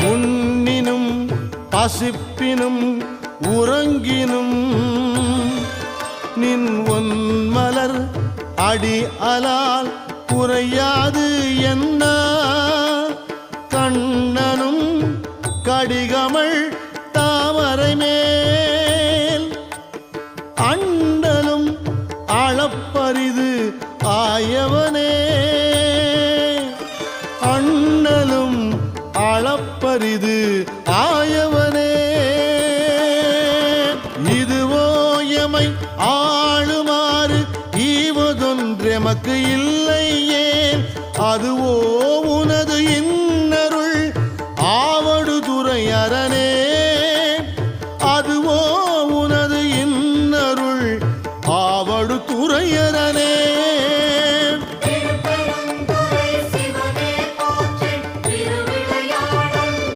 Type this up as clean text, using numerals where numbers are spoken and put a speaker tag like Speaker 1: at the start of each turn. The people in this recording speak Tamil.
Speaker 1: உண்ணினும் பசிப்பினும் உறங்கினும் நின் ஒன்மலர் அடி அலால் குறையாது என்ன கண்ணனும் கடிகமள் தாமரை மேல் அண்டலும் அளப்பரிது ஆயவனே அண்ணலும் அளப்பரிது ஆயவனே இதுவோ எமை ஆளுமாறு ஈவதொன்றெமக்கு இல்லையே அதுவோ உனது